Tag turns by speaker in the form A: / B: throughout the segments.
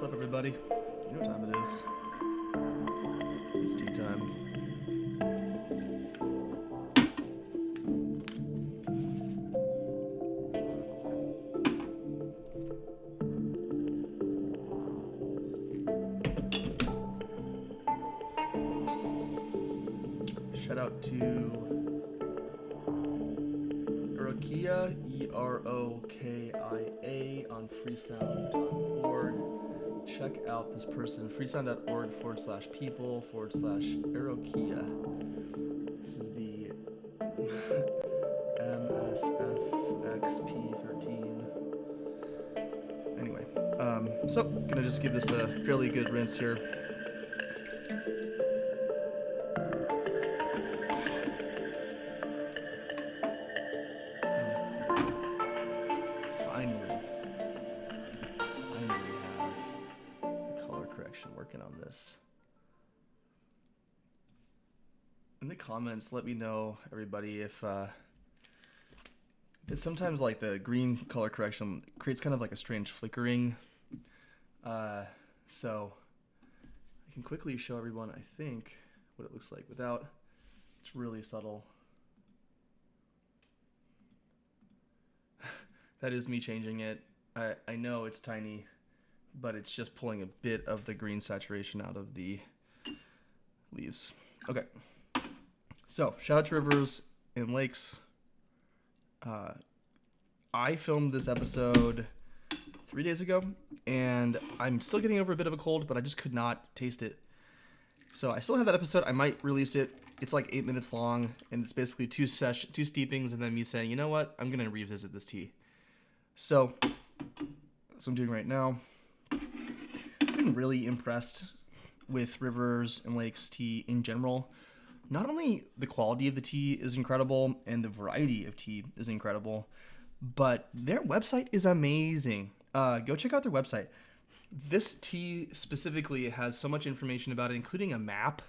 A: What's up, everybody? You know what time it is. It's tea time. Shout out to Erokia, E-R-O-K-I-A, on freesound.org. Check out this person, freesound.org/people/Erokia. This is the MSFXP13. Anyway, so gonna just give this a fairly good rinse here. Working on this. In the comments, let me know, everybody, if it's sometimes like the green color correction creates kind of like a strange flickering. So I can quickly show everyone, I think, what it looks like without. It's really subtle. That is me changing it. I know it's tiny, but it's just pulling a bit of the green saturation out of the leaves. Okay, so shout out to rivers and lakes. I filmed this episode 3 days ago, and I'm still getting over a bit of a cold, but I just could not taste it. So I still have that episode. I might release it. It's like 8 minutes long, and it's basically two steepings, and then me saying, you know what, I'm gonna revisit this tea. So that's what I'm doing right now. I've been really impressed with rivers and lakes tea in general. Not only the quality of the tea is incredible and the variety of tea is incredible, but their website is amazing. Go check out their website. This tea specifically has so much information about it, including a map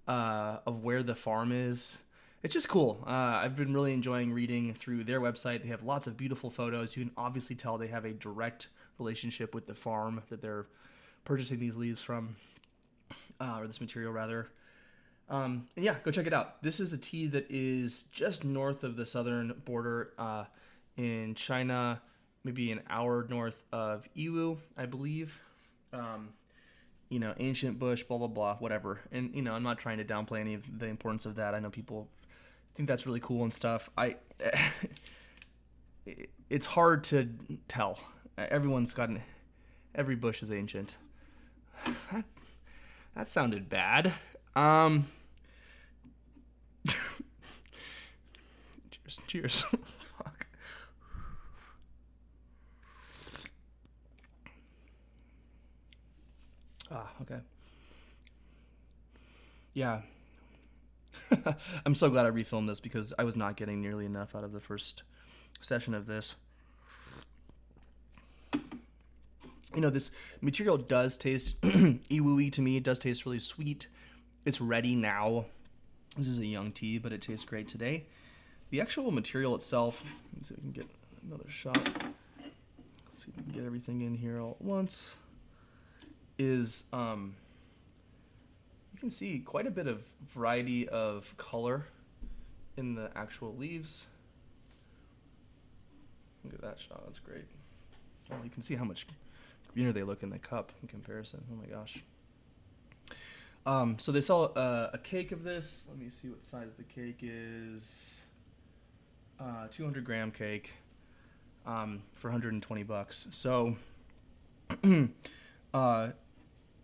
A: of where the farm is. It's just cool. I've been really enjoying reading through their website. They have lots of beautiful photos. You can obviously tell they have a direct relationship with the farm that they're purchasing these leaves from, or this material rather. And yeah, go check it out. This is a tea that is just north of the southern border in China, maybe an hour north of Yiwu, I believe. You know, ancient bush, blah, blah, blah, whatever. And, you know, I'm not trying to downplay any of the importance of that. I know people think that's really cool and stuff. It's hard to tell. Every bush is ancient. That sounded bad. Cheers. Fuck. Okay. Yeah. I'm so glad I refilmed this because I was not getting nearly enough out of the first session of this. You know, this material does taste iwui to me. It does taste really sweet. It's ready now. This is a young tea, but it tastes great today. The actual material itself, let's see if we can get another shot. Let's see if we can get everything in here all at once. Is, you can see quite a bit of variety of color in the actual leaves. Look at that shot, that's great. Oh, you can see how much greener they look in the cup in comparison. Oh my gosh. So they sell a cake of this. Let me see what size the cake is. 200 gram cake for $120. So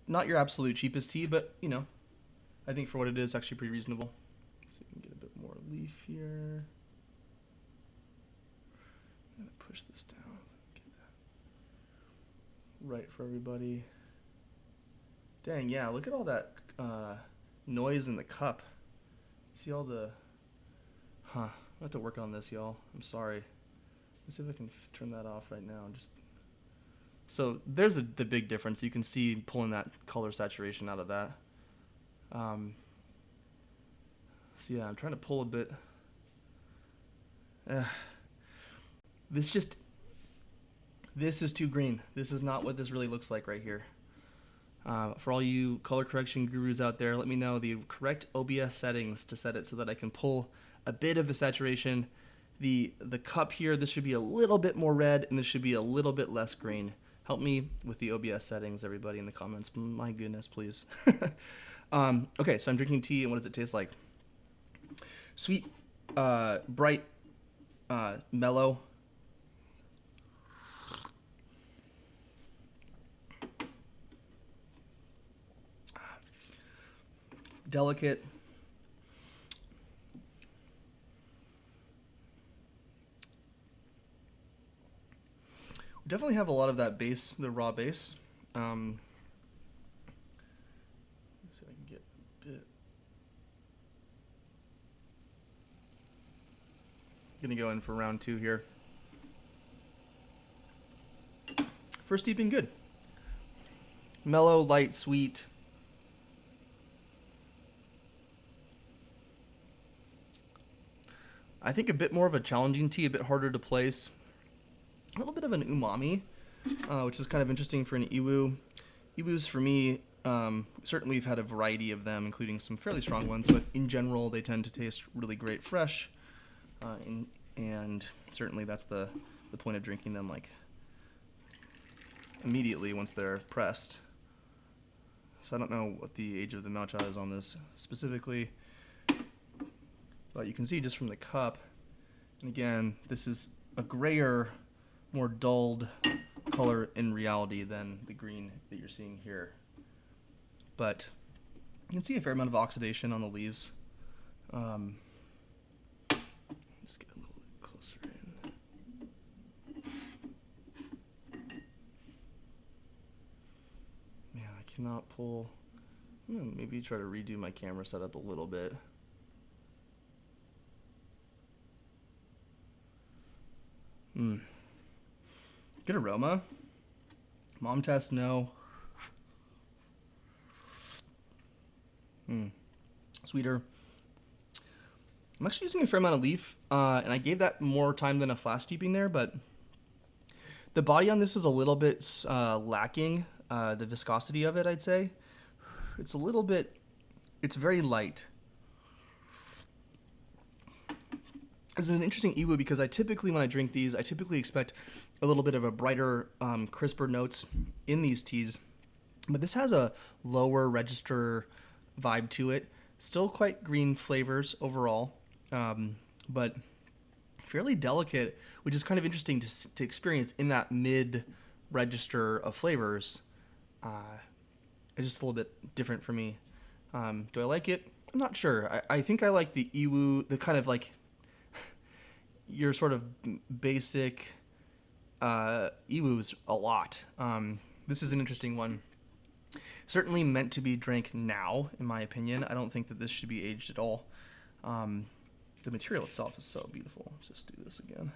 A: not your absolute cheapest tea, but you know, I think for what it is, actually pretty reasonable. So we can get a bit more leaf here. I'm gonna push this down. Get that right for everybody. Dang, yeah, look at all that noise in the cup. See all the... I have to work on this, y'all. I'm sorry. Let's see if I can turn that off right now. So there's the big difference. You can see pulling that color saturation out of that. So yeah, I'm trying to pull a bit. This is too green. This is not what this really looks like right here. For all you color correction gurus out there, let me know the correct OBS settings to set it so that I can pull a bit of the saturation. The cup here, this should be a little bit more red, and this should be a little bit less green. Help me with the OBS settings, everybody, in the comments. My goodness, please. Okay, so I'm drinking tea, and what does it taste like? Sweet, bright, mellow. Delicate. We definitely have a lot of that base, the raw base. Let's see if I can get a bit. Gonna go in for round 2 here. First steeping, good. Mellow, light, sweet. I think a bit more of a challenging tea, a bit harder to place. A little bit of an umami, which is kind of interesting for an iwu. Iwus, for me, certainly we've had a variety of them, including some fairly strong ones, but in general, they tend to taste really great fresh. And certainly that's the point of drinking them like immediately once they're pressed. So I don't know what the age of the matcha is on this specifically, but you can see just from the cup, and again, this is a grayer, more dulled color in reality than the green that you're seeing here. But you can see a fair amount of oxidation on the leaves. Just get a little bit closer in. Man, I cannot pull. Maybe try to redo my camera setup a little bit. Good aroma. Mom test, no. Sweeter. I'm actually using a fair amount of leaf, and I gave that more time than a flash steeping there, but the body on this is a little bit lacking, the viscosity of it, I'd say. It's a little bit, it's very light. This is an interesting iwu because I typically, when I drink these, I typically expect a little bit of a brighter, crisper notes in these teas. But this has a lower register vibe to it. Still quite green flavors overall, but fairly delicate, which is kind of interesting to experience in that mid-register of flavors. It's just a little bit different for me. Do I like it? I'm not sure. I think I like the iwu, the kind of like your sort of basic iwus a lot. This is an interesting one. Certainly meant to be drank now, in my opinion. I don't think that this should be aged at all. The material itself is so beautiful. Let's just do this again.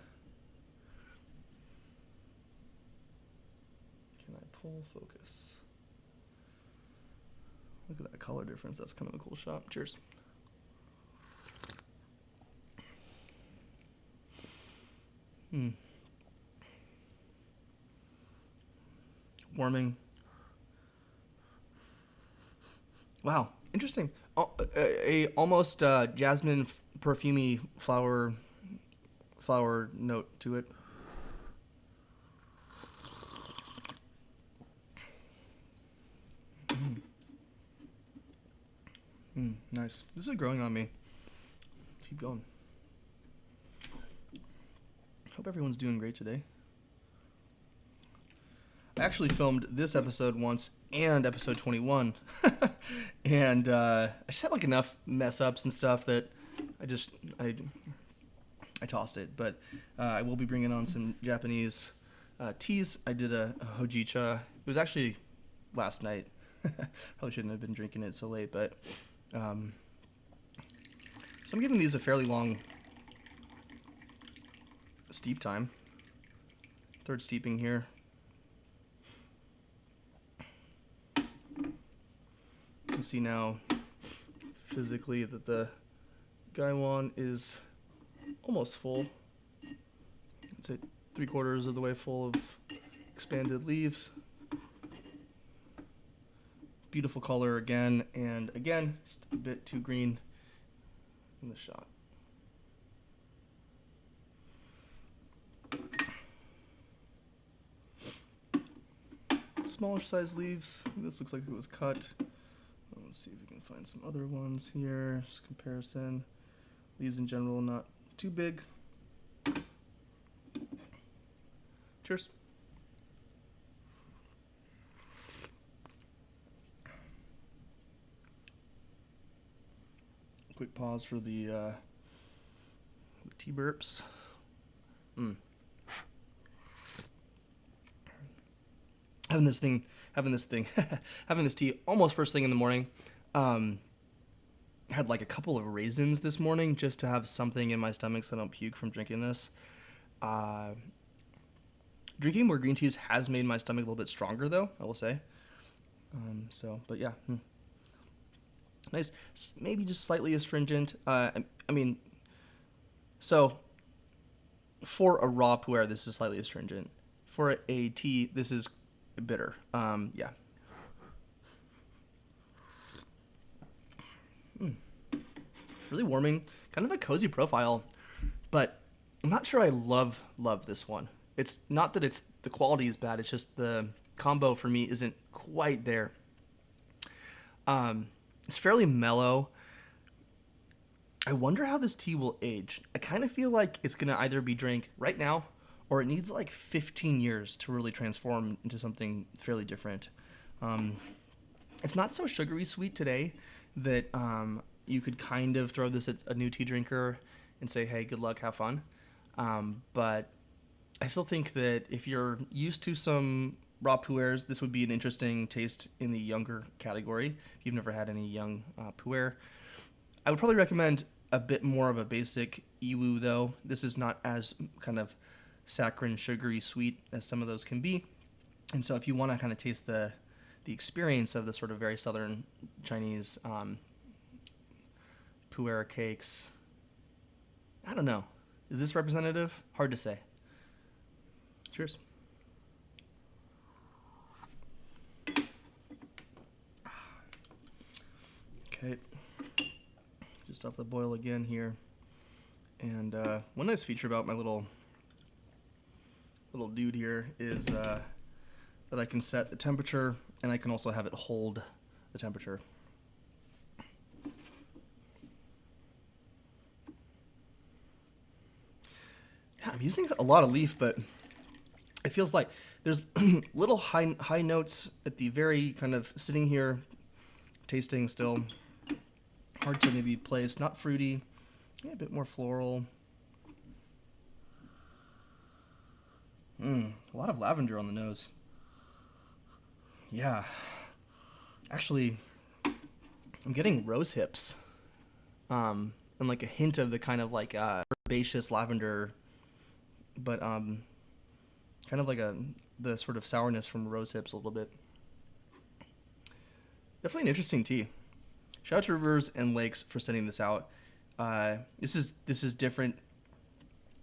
A: Can I pull focus? Look at that color difference. That's kind of a cool shot. Cheers. Warming. Wow, interesting. A almost jasmine perfumey flower note to it. Nice. This is growing on me. Let's keep going. Hope everyone's doing great today. I actually filmed this episode once and episode 21. And I just had like enough mess ups and stuff that I tossed it. But I will be bringing on some Japanese teas. I did a hojicha. It was actually last night. Probably shouldn't have been drinking it so late, but so I'm giving these a fairly long steep time. Third steeping here. You can see now physically that the Gaiwan is almost full. It's at 3/4 of the way full of expanded leaves. beautiful color again, and again, just a bit too green in the shot. Smaller size leaves. This looks like it was cut. Let's see if we can find some other ones here. Just comparison. Leaves in general not too big. Cheers. Quick pause for the tea burps. Having this tea almost first thing in the morning. Had like a couple of raisins this morning just to have something in my stomach so I don't puke from drinking this. Drinking more green teas has made my stomach a little bit stronger, though, I will say. But yeah. Nice. Maybe just slightly astringent. So for a raw pu'er, this is slightly astringent. For a tea, this is bitter. Yeah. Really warming, kind of a cozy profile, but I'm not sure I love this one. It's not that the quality is bad, it's just the combo for me isn't quite there. It's fairly mellow. I wonder how this tea will age. I kind of feel like it's going to either be drank right now or it needs like 15 years to really transform into something fairly different. It's not so sugary sweet today that you could kind of throw this at a new tea drinker and say, hey, good luck, have fun. But I still think that if you're used to some raw pu'ers, this would be an interesting taste in the younger category. If you've never had any young pu'er, I would probably recommend a bit more of a basic iwu, though. This is not as kind of saccharine, sugary sweet as some of those can be. And so if you want to kind of taste the experience of the sort of very southern Chinese pu'er cakes, I don't know. Is this representative? Hard to say. Cheers. Okay. Just off the boil again here. And one nice feature about my little dude here is that I can set the temperature and I can also have it hold the temperature. Yeah, I'm using a lot of leaf, but it feels like there's little high notes at the very kind of sitting here, tasting still. Hard to maybe place, not fruity, yeah, a bit more floral. A lot of lavender on the nose. Yeah. Actually, I'm getting rose hips. And like a hint of the kind of like herbaceous lavender, but kind of like the sort of sourness from rose hips a little bit. Definitely an interesting tea. Shout out to Rivers and Lakes for sending this out. This is different.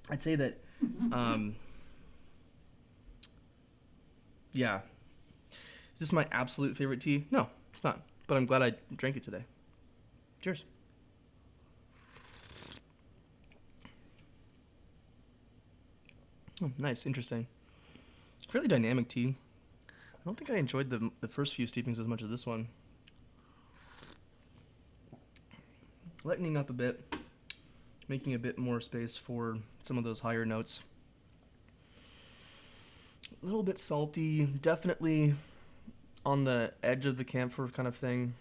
A: I'd say that, yeah. Is this my absolute favorite tea? No, it's not. But I'm glad I drank it today. Cheers. Oh, nice, interesting. Fairly dynamic tea. I don't think I enjoyed the first few steepings as much as this one. Lightening up a bit, making a bit more space for some of those higher notes. A little bit salty, definitely on the edge of the camphor kind of thing.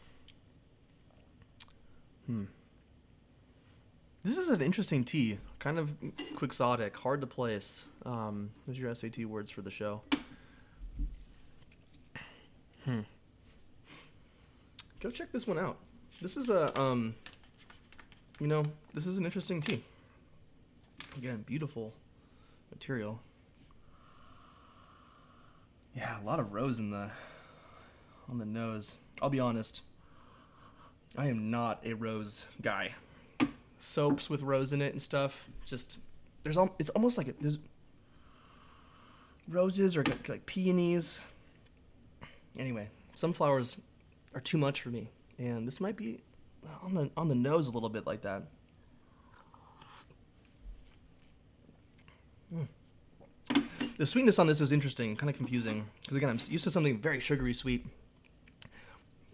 A: This is an interesting tea, kind of quixotic, hard to place. Those are your SAT words for the show. Go check this one out. This is a, this is an interesting tea. Again, beautiful material. Yeah, a lot of rose on the nose. I'll be honest, I am not a rose guy. Soaps with rose in it and stuff, just it's almost like there's roses or like peonies. Anyway, some flowers are too much for me. And this might be on the nose a little bit like that. The sweetness on this is interesting, kind of confusing, because again, I'm used to something very sugary sweet.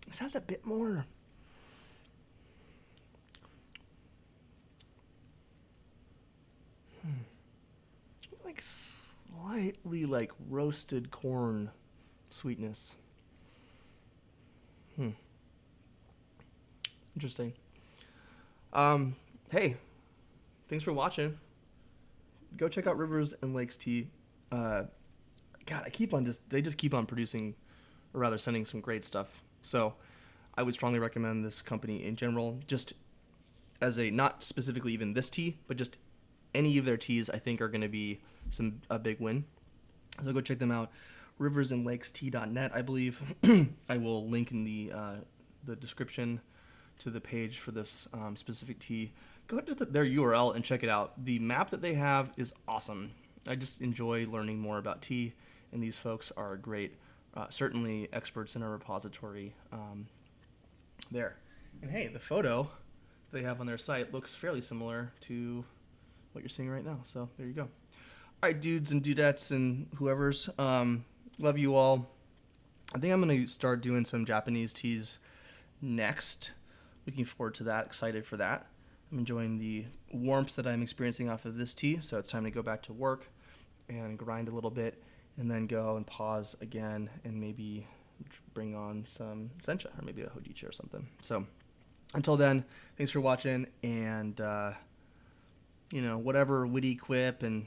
A: This has a bit more. Like slightly like roasted corn sweetness. Interesting. Hey, thanks for watching. Go check out Rivers and Lakes Tea. God, they just keep on producing, or rather sending some great stuff. So I would strongly recommend this company in general, just as not specifically even this tea, but just any of their teas I think are going to be a big win. So go check them out. riversandlakestea.net, I believe. I will link in the description to the page for this specific tea. Go to their URL and check it out. The map that they have is awesome. I just enjoy learning more about tea, and these folks are great, certainly experts in our repository there. And hey, the photo they have on their site looks fairly similar to what you're seeing right now. So there you go. All right, dudes and dudettes and whoever's, love you all. I think I'm going to start doing some Japanese teas next. Looking forward to that. Excited for that. I'm enjoying the warmth that I'm experiencing off of this tea, so it's time to go back to work and grind a little bit, and then go and pause again and maybe bring on some sencha or maybe a hojicha or something. So until then, thanks for watching, and whatever witty quip and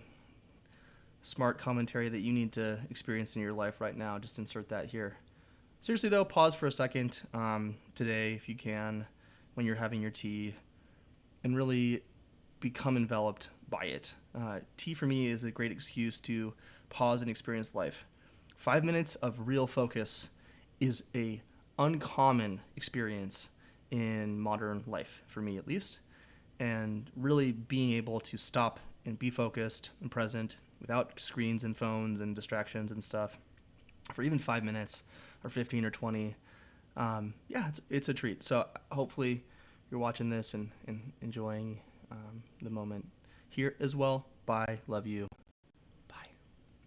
A: smart commentary that you need to experience in your life right now, just insert that here. Seriously though, pause for a second today if you can when you're having your tea, and really become enveloped by it. Tea for me is a great excuse to pause and experience life. 5 minutes of real focus is a uncommon experience in modern life, for me at least. And really being able to stop and be focused and present without screens and phones and distractions and stuff for even 5 minutes or 15 or 20, it's a treat. So hopefully you're watching this and enjoying the moment here as well. Bye. Love you.